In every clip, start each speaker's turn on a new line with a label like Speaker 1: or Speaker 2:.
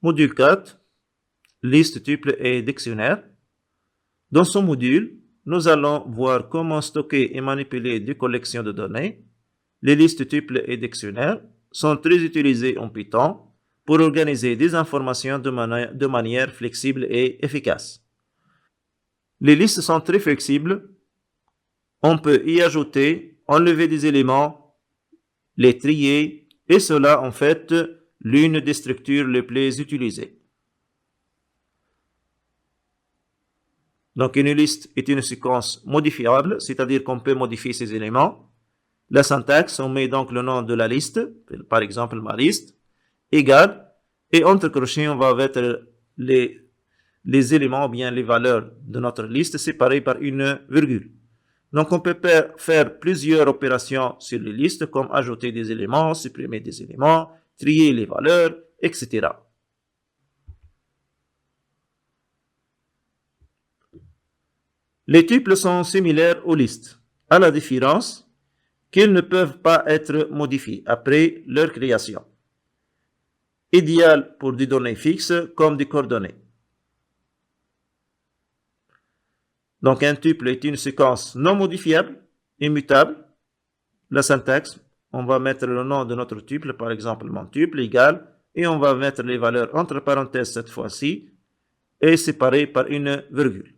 Speaker 1: Module 4, liste, tuple et dictionnaire. Dans ce module, nous allons voir comment stocker et manipuler des collections de données. Les listes, tuples et dictionnaires sont très utilisées en Python pour organiser des informations de manière flexible et efficace. Les listes sont très flexibles. On peut y ajouter, enlever des éléments, les trier, et cela en fait l'une des structures les plus utilisées. Donc une liste est une séquence modifiable, c'est-à-dire qu'on peut modifier ces éléments. La syntaxe, on met donc le nom de la liste, par exemple ma liste, égale, et entre crochets, on va mettre les éléments ou bien les valeurs de notre liste séparées par une virgule. Donc on peut faire plusieurs opérations sur les listes, comme ajouter des éléments, supprimer des éléments, trier les valeurs, etc. Les tuples sont similaires aux listes, à la différence qu'ils ne peuvent pas être modifiés après leur création. Idéal pour des données fixes comme des coordonnées. Donc un tuple est une séquence non modifiable, immutable. La syntaxe, on va mettre le nom de notre tuple, par exemple mon tuple égale, et on va mettre les valeurs entre parenthèses cette fois-ci, et séparées par une virgule.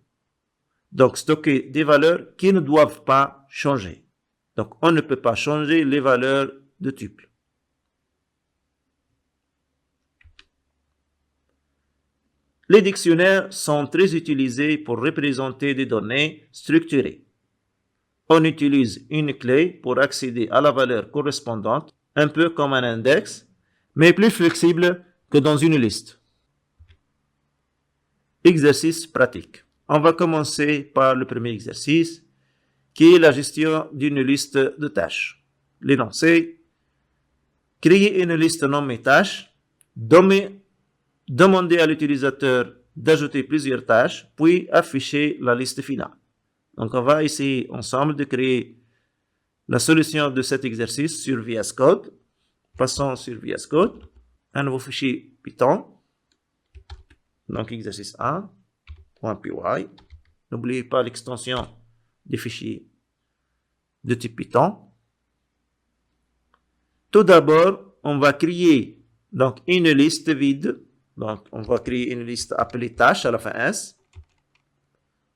Speaker 1: Donc stocker des valeurs qui ne doivent pas changer. Donc on ne peut pas changer les valeurs de tuple. Les dictionnaires sont très utilisés pour représenter des données structurées. On utilise une clé pour accéder à la valeur correspondante, un peu comme un index, mais plus flexible que dans une liste. Exercice pratique. On va commencer par le premier exercice, qui est la gestion d'une liste de tâches. L'énoncé: créer une liste nommée tâches, demander à l'utilisateur d'ajouter plusieurs tâches, puis afficher la liste finale. Donc on va essayer ensemble de créer la solution de cet exercice sur VS Code. Passons sur VS Code, un nouveau fichier Python. Donc exercice 1.py. N'oubliez pas l'extension des fichiers de type Python. Tout d'abord, on va créer donc une liste vide. Donc on va créer une liste appelée tâches à la fin S.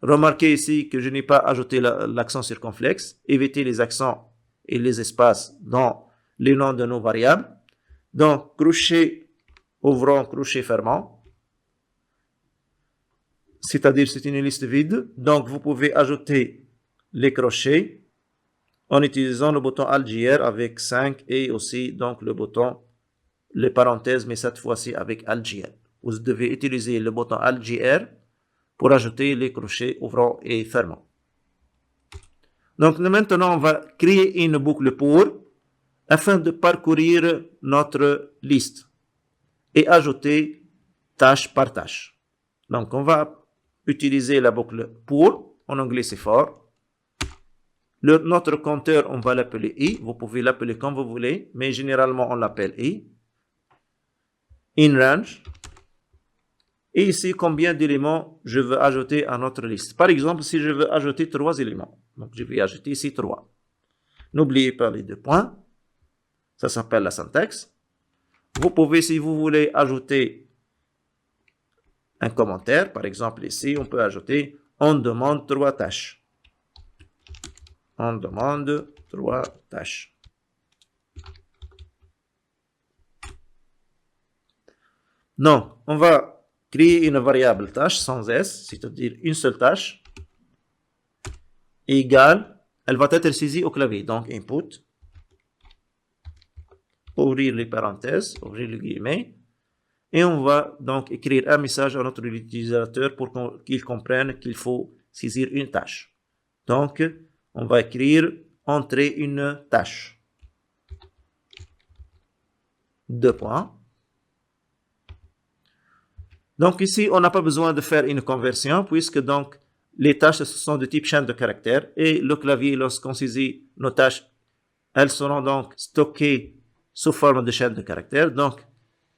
Speaker 1: Remarquez ici que je n'ai pas ajouté l'accent circonflexe. Évitez les accents et les espaces dans les noms de nos variables. Donc crochet ouvrant, crochet fermant. C'est-à-dire c'est une liste vide. Donc vous pouvez ajouter les crochets en utilisant le bouton Alt-JR avec 5 et aussi donc le bouton, les parenthèses, mais cette fois-ci avec Alt-JR. Vous devez utiliser le bouton Alt-JR pour ajouter les crochets ouvrants et fermants. Donc maintenant, on va créer une boucle pour afin de parcourir notre liste et ajouter tâche par tâche. Donc on va utiliser la boucle pour, en anglais c'est for. Notre compteur, on va l'appeler i. Vous pouvez l'appeler comme vous voulez, mais généralement on l'appelle i. InRange. Et ici, combien d'éléments je veux ajouter à notre liste. Par exemple, si je veux ajouter 3 éléments, donc je vais ajouter ici 3. N'oubliez pas les 2 points. Ça s'appelle la syntaxe. Vous pouvez, si vous voulez, ajouter un commentaire. Par exemple, ici, on peut ajouter « On demande 3 tâches ». On demande 3 tâches. Non, on va créer une variable tâche sans S, c'est-à-dire une seule tâche, égale, elle va être saisie au clavier. Donc input, ouvrir les parenthèses, ouvrir les guillemets, et on va donc écrire un message à notre utilisateur pour qu'il comprenne qu'il faut saisir une tâche. Donc, on va écrire entrer une tâche. 2 points. Donc ici, on n'a pas besoin de faire une conversion puisque donc les tâches ce sont de type chaîne de caractères et le clavier, lorsqu'on saisit nos tâches, elles seront donc stockées sous forme de chaîne de caractères. Donc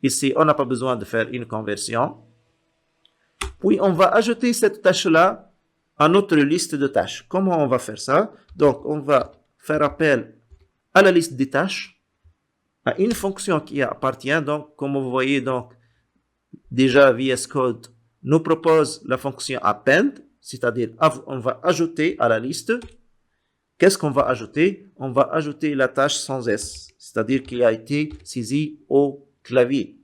Speaker 1: Ici, on n'a pas besoin de faire une conversion. Puis, on va ajouter cette tâche-là à notre liste de tâches. Comment on va faire ça? Donc, on va faire appel à la liste des tâches, à une fonction qui appartient. Donc, comme vous voyez, donc, déjà VS Code nous propose la fonction append, c'est-à-dire on va ajouter à la liste. Qu'est-ce qu'on va ajouter? On va ajouter la tâche sans S, c'est-à-dire qui a été saisie au clavier.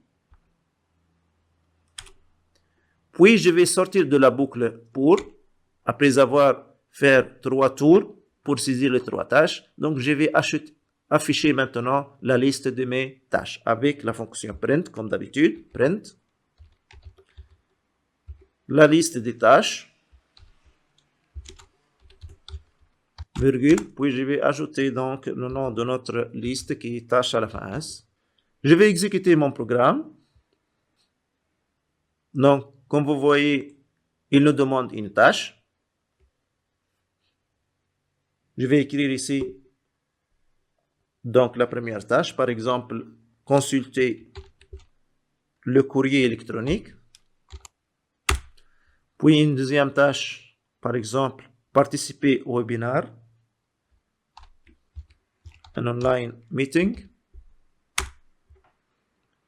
Speaker 1: Puis, je vais sortir de la boucle pour, après avoir fait 3 tours pour saisir les 3 tâches. Donc, je vais afficher maintenant la liste de mes tâches avec la fonction print, comme d'habitude, print. La liste des tâches, virgule, puis je vais ajouter donc le nom de notre liste qui est tâche à la fin S. Je vais exécuter mon programme. Donc, comme vous voyez, il nous demande une tâche. Je vais écrire ici donc la première tâche, par exemple, consulter le courrier électronique. Puis une deuxième tâche, par exemple, participer au webinaire, un online meeting.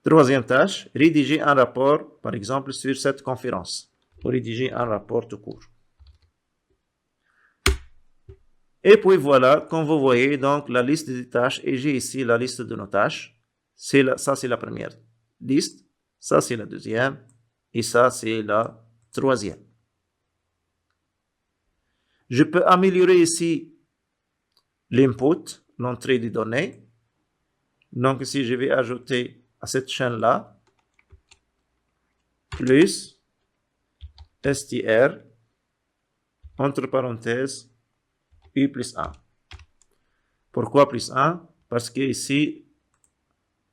Speaker 1: Troisième tâche, rédiger un rapport, par exemple, sur cette conférence, ou rédiger un rapport tout court. Et puis voilà, comme vous voyez, donc la liste des tâches, et j'ai ici la liste de nos tâches. Ça, c'est la première liste, ça, c'est la deuxième, et ça, c'est la troisième. Je peux améliorer ici l'input, l'entrée des données. Donc ici, je vais ajouter à cette chaîne-là, plus str, entre parenthèses, u plus 1. Pourquoi plus 1? Parce que ici,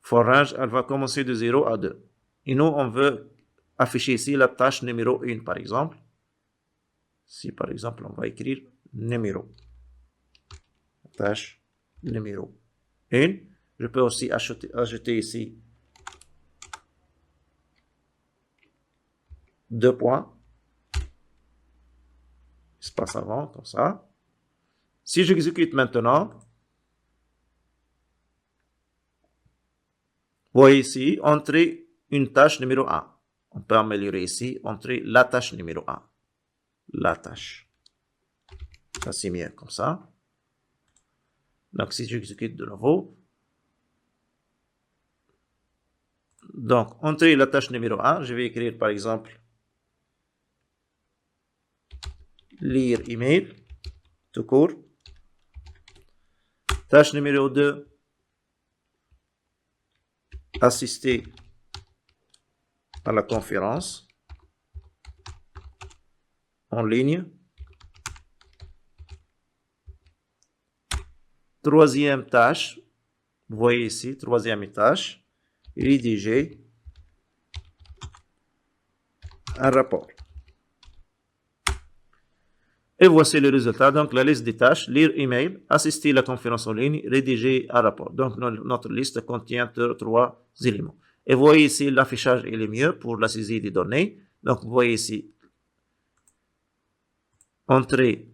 Speaker 1: for range, elle va commencer de 0 à 2. Et nous, on veut afficher ici la tâche numéro 1, par exemple. Si, par exemple, on va écrire numéro. Tâche numéro 1. Je peux aussi ajouter ici 2 points. Espace avant, comme ça. Si j'exécute maintenant, vous voyez ici, entrer une tâche numéro 1. On peut améliorer ici, entrer la tâche numéro 1. La tâche. Ça, c'est mieux comme ça. Donc, si j'exécute de nouveau, donc, entrer la tâche numéro 1, je vais écrire par exemple lire email, tout court. Tâche numéro 2, assister à la conférence en ligne. Troisième tâche, vous voyez ici, troisième tâche, rédiger un rapport. Et voici le résultat. Donc, la liste des tâches, lire email, assister à la conférence en ligne, rédiger un rapport. Donc, notre liste contient 3 éléments. Et vous voyez ici, l'affichage est le mieux pour la saisie des données. Donc, vous voyez ici, entrer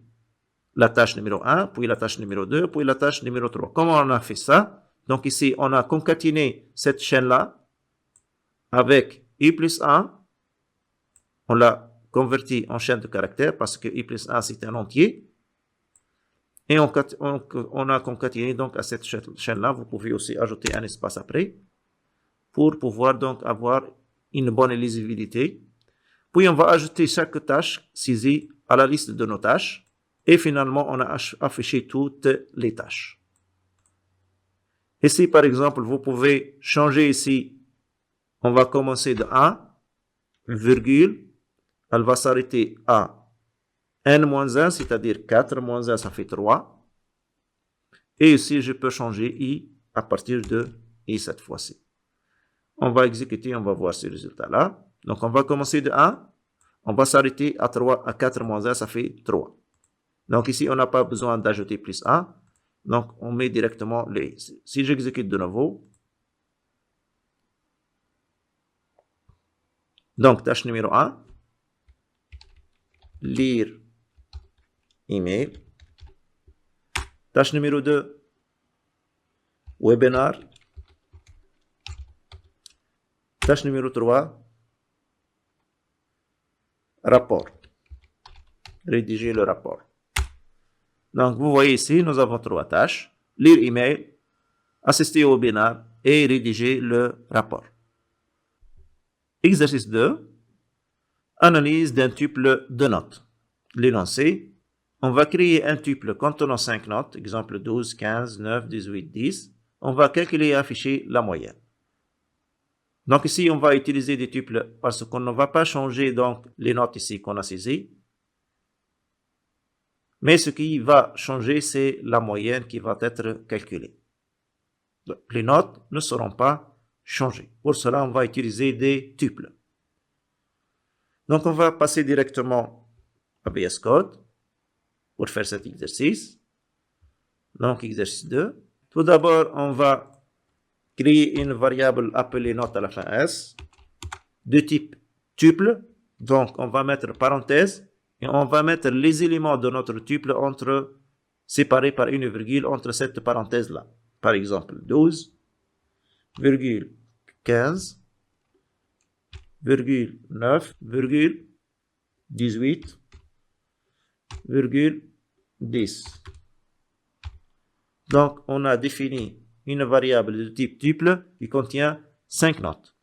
Speaker 1: la tâche numéro 1, puis la tâche numéro 2, puis la tâche numéro 3. Comment on a fait ça? Donc, ici, on a concaténé cette chaîne-là avec i plus 1. On l'a converti en chaîne de caractères parce que i plus 1 c'est un entier. Et on a concaténé donc à cette chaîne-là. Vous pouvez aussi ajouter un espace après pour pouvoir donc avoir une bonne lisibilité. Puis on va ajouter chaque tâche saisie à la liste de nos tâches. Et finalement, on a affiché toutes les tâches. Ici, par exemple, vous pouvez changer ici. On va commencer de 1, virgule. Elle va s'arrêter à n-1, c'est-à-dire 4 moins 1, ça fait 3. Et ici, je peux changer i à partir de i cette fois-ci. On va exécuter, on va voir ce résultat-là. Donc, on va commencer de 1. On va s'arrêter à 3, à 4 moins 1, ça fait 3. Donc, ici, on n'a pas besoin d'ajouter plus 1. Donc, on met directement les. Si j'exécute de nouveau, Donc, tâche numéro 1, lire email. Tâche numéro 2, webinar. Tâche numéro 3, rapport. Rédiger le rapport. Donc, vous voyez ici, nous avons 3 tâches. Lire email, assister au webinar et rédiger le rapport. Exercice 2. Analyse d'un tuple de notes. L'énoncé. On va créer un tuple contenant 5 notes, exemple 12, 15, 9, 18, 10. On va calculer et afficher la moyenne. Donc ici, on va utiliser des tuples parce qu'on ne va pas changer donc les notes ici qu'on a saisies. Mais ce qui va changer, c'est la moyenne qui va être calculée. Donc, les notes ne seront pas changées. Pour cela, on va utiliser des tuples. Donc on va passer directement à VS Code pour faire cet exercice. Donc exercice 2. Tout d'abord, on va créer une variable appelée note à la fin S de type tuple. Donc on va mettre parenthèse et on va mettre les éléments de notre tuple séparés par une virgule entre cette parenthèse-là. Par exemple 12, 15, 9, 18, 10. Donc, on a défini une variable de type tuple qui contient 5 notes.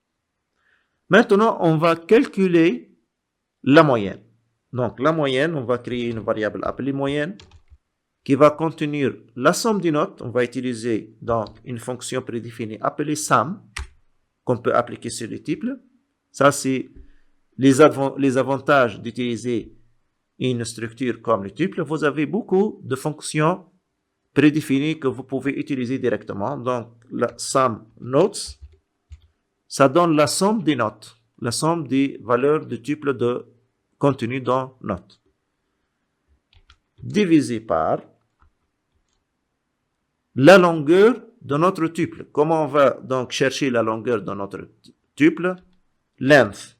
Speaker 1: Maintenant, on va calculer la moyenne. Donc, la moyenne, on va créer une variable appelée moyenne qui va contenir la somme des notes. On va utiliser donc une fonction prédéfinie appelée sum qu'on peut appliquer sur les tuples. Ça, c'est les avantages d'utiliser une structure comme le tuple. Vous avez beaucoup de fonctions prédéfinies que vous pouvez utiliser directement. Donc, la sum notes, ça donne la somme des notes, la somme des valeurs de tuple de contenu dans notes. Divisé par la longueur de notre tuple. Comment on va donc chercher la longueur de notre tuple? Length,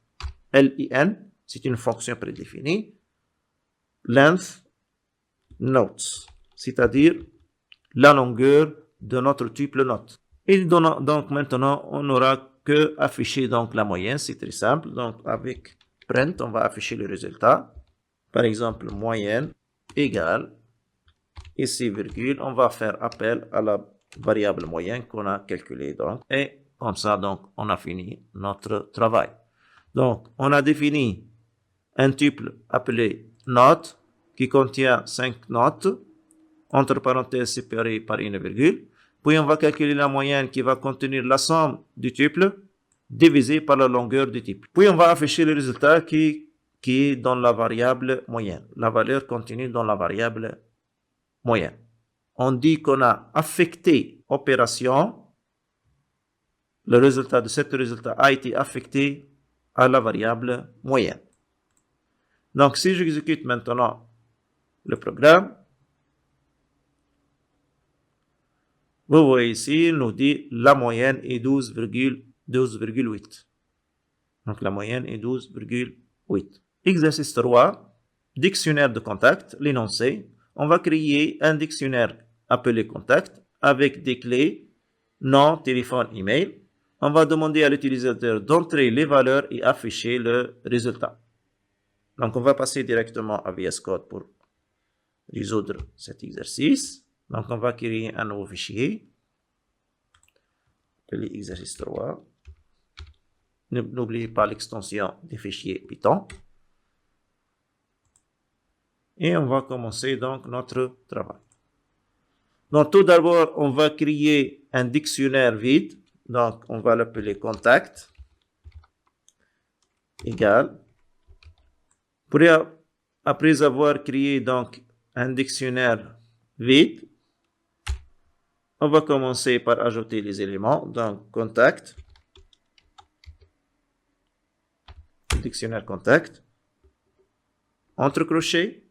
Speaker 1: L-I-N, c'est une fonction prédéfinie. Length notes, c'est-à-dire la longueur de notre tuple note. Et donc maintenant, on n'aura que afficher donc la moyenne, c'est très simple. Donc avec print, on va afficher le résultat. Par exemple, moyenne égale, ici virgule, on va faire appel à la variable moyenne qu'on a calculée. Donc, et comme ça, donc, on a fini notre travail. Donc, on a défini un tuple appelé note qui contient 5 notes, entre parenthèses séparées par une virgule. Puis, on va calculer la moyenne qui va contenir la somme du tuple divisé par la longueur du tuple. Puis, on va afficher le résultat qui est dans la variable moyenne, la valeur contenue dans la variable moyenne. On dit qu'on a affecté opération. Le résultat de cet résultat a été affecté à la variable moyenne. Donc, si j'exécute maintenant le programme, vous voyez ici, il nous dit la moyenne est 12,8. Donc, la moyenne est 12,8. Exercice 3, dictionnaire de contact, l'énoncé. On va créer un dictionnaire appelé contact avec des clés nom, téléphone, email. On va demander à l'utilisateur d'entrer les valeurs et afficher le résultat. Donc, on va passer directement à VS Code pour résoudre cet exercice. Donc, on va créer un nouveau fichier. Appelé exercice 3. N'oubliez pas l'extension des fichiers Python. Et on va commencer donc notre travail. Donc, tout d'abord, on va créer un dictionnaire vide. Donc, on va l'appeler contact égal. Après avoir créé donc un dictionnaire vide, on va commencer par ajouter les éléments. Donc, contact, dictionnaire contact, entre crochets.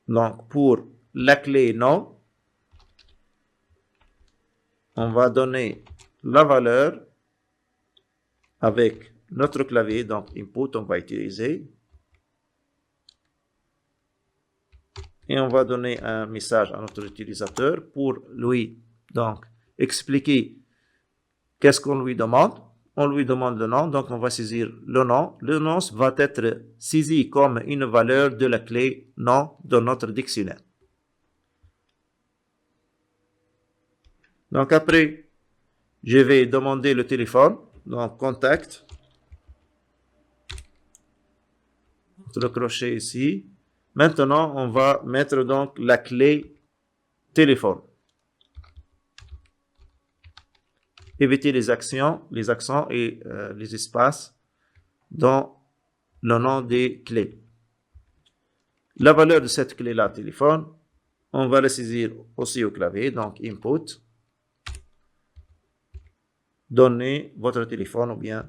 Speaker 1: Donc, pour la clé nom, on va donner la valeur avec notre clavier, donc input, on va utiliser. Et on va donner un message à notre utilisateur pour lui, donc, expliquer qu'est-ce qu'on lui demande. On lui demande le nom, donc on va saisir le nom. Le nom va être saisi comme une valeur de la clé nom de notre dictionnaire. Donc après, je vais demander le téléphone, donc contact, le crochet ici. Maintenant, on va mettre donc la clé téléphone. Éviter les accents et les espaces dans le nom des clés. La valeur de cette clé-là, téléphone, on va la saisir aussi au clavier, donc input. Donnez votre téléphone ou bien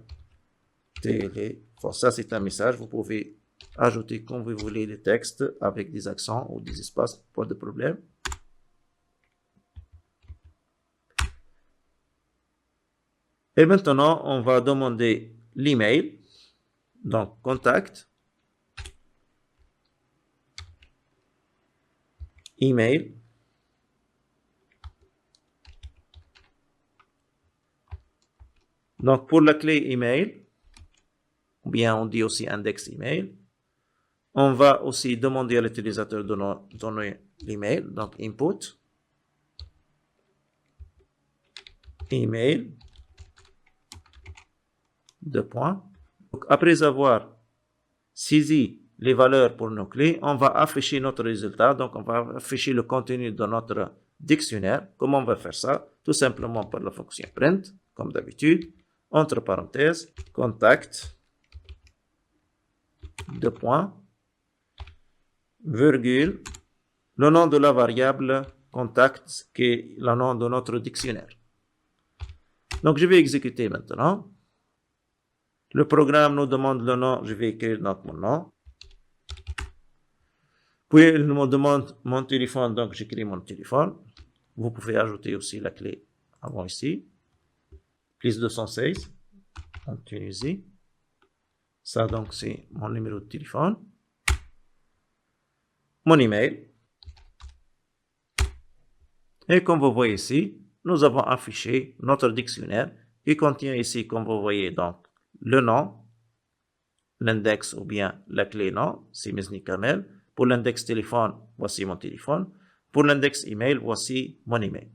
Speaker 1: téléphone. Ça, c'est un message. Vous pouvez ajouter comme vous voulez les textes avec des accents ou des espaces, pas de problème. Et maintenant, on va demander l'email. Donc, contact. Email. Donc, pour la clé email, ou bien on dit aussi index email, on va aussi demander à l'utilisateur de donner l'email. Donc, input. Email. Deux points. Donc, après avoir saisi les valeurs pour nos clés, on va afficher notre résultat. Donc, on va afficher le contenu de notre dictionnaire. Comment on va faire ça? Tout simplement par la fonction print, comme d'habitude. Entre parenthèses, contact, deux points, virgule, le nom de la variable contact, qui est le nom de notre dictionnaire. Donc, je vais exécuter maintenant. Le programme nous demande le nom, je vais écrire donc mon nom. Puis, il me demande mon téléphone, donc j'écris mon téléphone. Vous pouvez ajouter aussi la clé avant ici. Plus 216 en Tunisie. Ça, donc, c'est mon numéro de téléphone. Mon email. Et comme vous voyez ici, nous avons affiché notre dictionnaire qui contient ici, comme vous voyez, donc, le nom, l'index ou bien la clé nom, c'est Mesni Kamel. Pour l'index téléphone, voici mon téléphone. Pour l'index email, voici mon email.